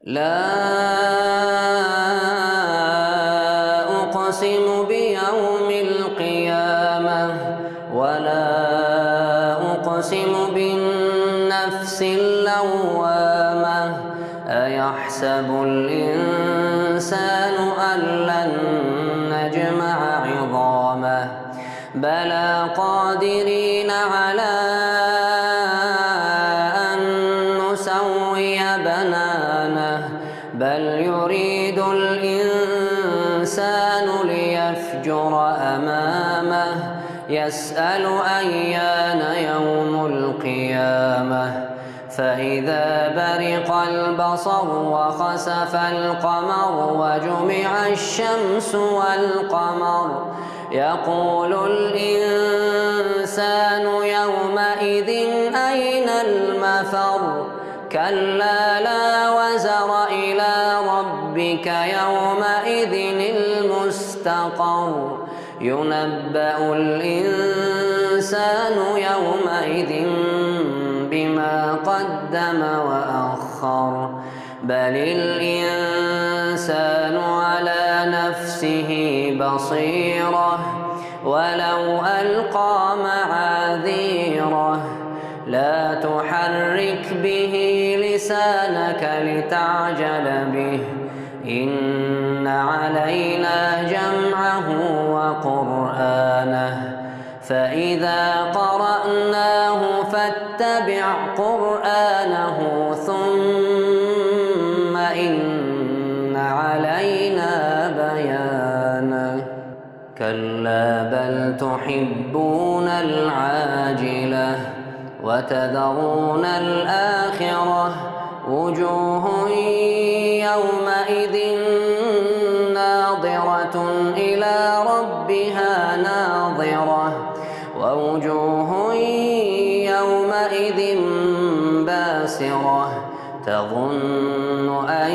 لا أقسم بيوم القيامة ولا أقسم بالنفس اللوامة أيحسب الإنسان أن لن نجمع عظامه بلى قادرين على أن نسوي بنانه بل يريد الإنسان ليفجر أمامه يسأل أيان يوم القيامة فإذا برق البصر وخسف القمر وجمع الشمس والقمر يقول الإنسان يومئذ أين المفر كلا لا وزر إلى ربك يومئذ المستقر ينبأ الإنسان يومئذ بما قدم وأخر بل الإنسان على نفسه بصيرة ولو ألقى معاذيره لا تحرك به لسانك لتعجل به إن علينا جمعه وقرآنه فإذا قرأناه فاتبع قرآنه ثم إن علينا بيانه كلا بل تحبون العاجلة وتذرون الآخرة وجوه يومئذ ناظرة إلى ربها ناظرة ووجوه يومئذ باسرة تظن أن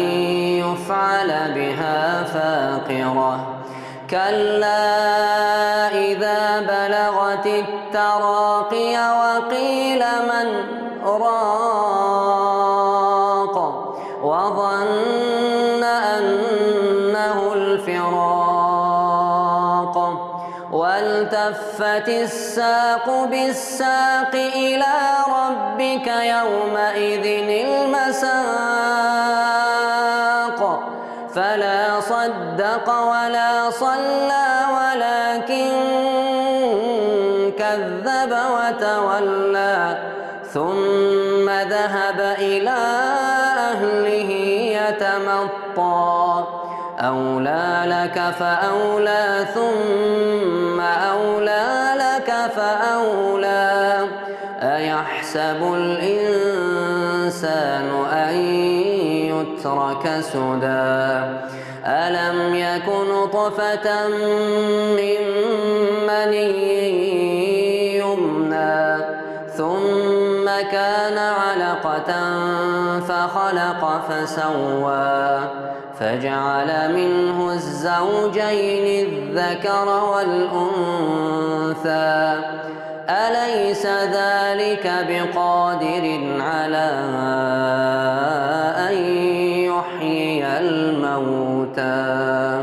يفعل بها فاقرة كلا إذا بلغت التراقي وقيل من راق وظن أنه الفراق والتفت الساق بالساق إلى ربك يومئذ المساق فلا صدق ولا صلى ولكن كذب وتولى ثم ذهب إلى أهله يتمطى أولى لك فأولى ثم أولى لك فأولى أيحسب الإنسان أن يترك سدى ألم يك نطفة من مني يمنى ثم كان علقة فخلق فسوى فجعل منه الزوجين الذكر والأنثى أليس ذلك بقادر على أن يحيي الموتى